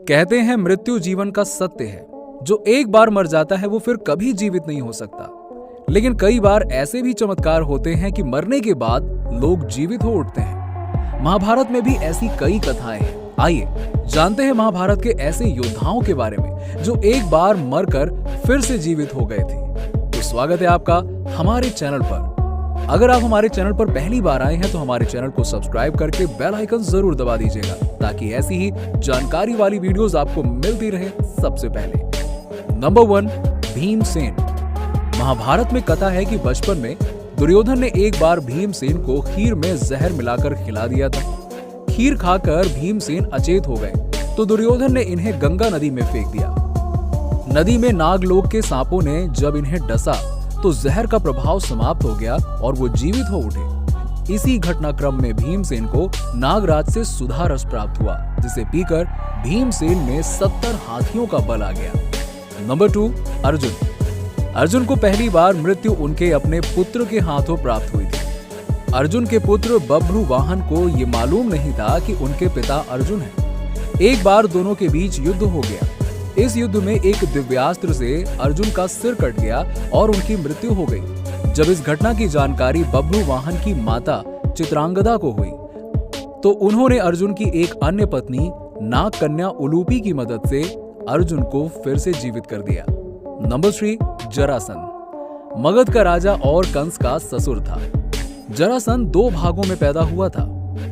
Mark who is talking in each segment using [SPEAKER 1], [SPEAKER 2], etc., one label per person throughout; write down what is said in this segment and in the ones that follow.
[SPEAKER 1] कहते हैं मृत्यु जीवन का सत्य है। जो एक बार मर जाता है वो फिर कभी जीवित नहीं हो सकता। लेकिन कई बार ऐसे भी चमत्कार होते हैं कि मरने के बाद लोग जीवित हो उठते हैं। महाभारत में भी ऐसी कई कथाएं हैं। आइए जानते हैं महाभारत के ऐसे योद्धाओं के बारे में जो एक बार मरकर फिर से जीवित हो गए थे। तो स्वागत है आपका हमारे चैनल पर। अगर आप हमारे चैनल पर पहली बार आए हैं तो हमारे चैनल को सब्सक्राइब करके बेल आइकन जरूर दबा दीजिएगा ताकि ऐसी ही जानकारी वाली वीडियोस आपको मिलती रहे सबसे पहले। नंबर 1, भीमसेन। महाभारत में कथा है कि बचपन में दुर्योधन ने एक बार भीमसेन को खीर में जहर मिलाकर खिला दिया था। खीर खाकर भीमसेन अचेत हो गए तो दुर्योधन ने इन्हें गंगा नदी में फेंक दिया। नदी में नागलोक के सांपों ने जब इन्हें डसा तो जहर का प्रभाव समाप्त हो गया और वो जीवित हो उठे। इसी घटनाक्रम में भीमसेन को नागराज से सुधा रस प्राप्त हुआ जिसे पीकर भीमसेन में 70 हाथियों का बल आ गया। नंबर 2, अर्जुन। अर्जुन को पहली बार मृत्यु उनके अपने पुत्र के हाथों प्राप्त हुई थी। अर्जुन के पुत्र बभ्रुवाहन को ये मालूम नहीं था कि उनके पिता अर्जुन हैं। एक बार दोनों के बीच युद्ध हो गया। इस युद्ध में एक दिव्यास्त्र से अर्जुन का सिर कट गया और उनकी मृत्यु हो गई। जब इस घटना की जानकारी बभ्रुवाहन की माता चित्रांगदा को हुई तो उन्होंने अर्जुन की एक अन्य पत्नी नागकन्या उलूपी की मदद से अर्जुन को फिर से जीवित कर दिया। नंबर 3, जरासंध। मगध का राजा और कंस का ससुर था। जरासंध 2 भागों में पैदा हुआ था।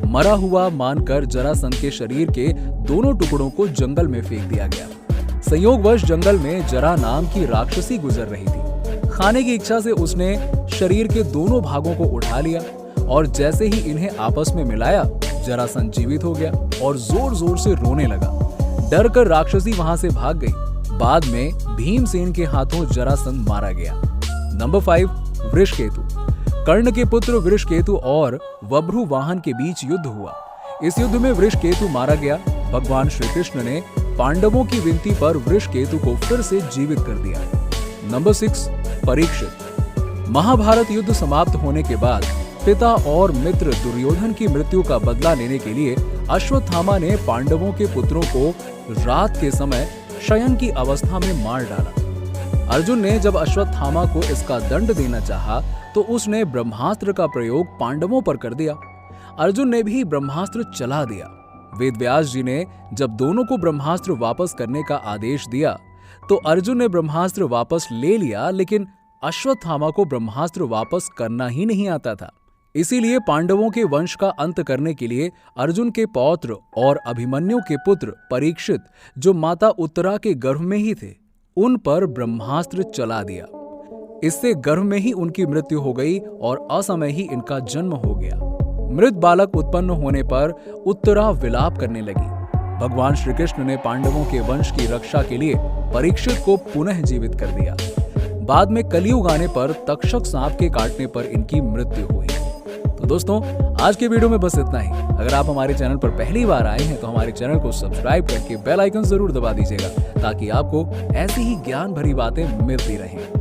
[SPEAKER 1] मरा हुआ मानकर जरासंध के शरीर के दोनों टुकड़ों को जंगल में फेंक दिया गया। संयोगवश जंगल में जरा नाम की राक्षसी गुजर रही थी। खाने की इच्छा से उसने शरीर के दोनों भागों को उठा लिया और जैसे ही इन्हें आपस में मिलाया जरासंध जीवित हो गया और जोर जोर से रोने लगा। डर कर राक्षसी वहां से भाग गई। बाद में भीमसेन के हाथों जरासंध मारा गया। नंबर 5, वृषकेतु। कर्ण के पुत्र वृषकेतु और बभ्रुवाहन के बीच युद्ध हुआ। इस युद्ध में वृषकेतु मारा गया। भगवान श्री कृष्ण ने पांडवों की विनती पर वृषकेतु को फिर से जीवित कर दिया। नंबर 6, परीक्षित। महाभारत युद्ध समाप्त होने के बाद पिता और मित्र दुर्योधन की मृत्यु का बदला लेने के लिए अश्वत्थामा ने पांडवों के पुत्रों को रात के समय शयन की अवस्था में मार डाला। अर्जुन ने जब अश्वत्थामा को इसका दंड देना चाहा तो उसने ब्रह्मास्त्र का प्रयोग पांडवों पर कर दिया। अर्जुन ने भी ब्रह्मास्त्र चला दिया। वेदव्यास जी ने जब दोनों को ब्रह्मास्त्र वापस करने का आदेश दिया तो अर्जुन ने ब्रह्मास्त्र वापस ले लिया, लेकिन अश्वत्थामा को ब्रह्मास्त्र वापस करना ही नहीं आता था। इसीलिए पांडवों के वंश का अंत करने के लिए अर्जुन के पौत्र और अभिमन्यु के पुत्र परीक्षित, जो माता उत्तरा के गर्भ में ही थे, उन पर ब्रह्मास्त्र चला दिया। इससे गर्भ में ही उनकी मृत्यु हो गई और असमय ही इनका जन्म हो गया। मृत बालक उत्पन्न होने पर उत्तरा विलाप करने लगी। भगवान श्री कृष्ण ने पांडवों के वंश की रक्षा के लिए परीक्षित को पुनः जीवित कर दिया। बाद में कलियुग आने पर तक्षक सांप के काटने पर इनकी मृत्यु हुई। तो दोस्तों, आज के वीडियो में बस इतना ही। अगर आप हमारे चैनल पर पहली बार आए हैं तो हमारे चैनल को सब्सक्राइब करके बेल आइकन जरूर दबा दीजिएगा ताकि आपको ऐसी ही ज्ञान भरी बातें मिलती रहें।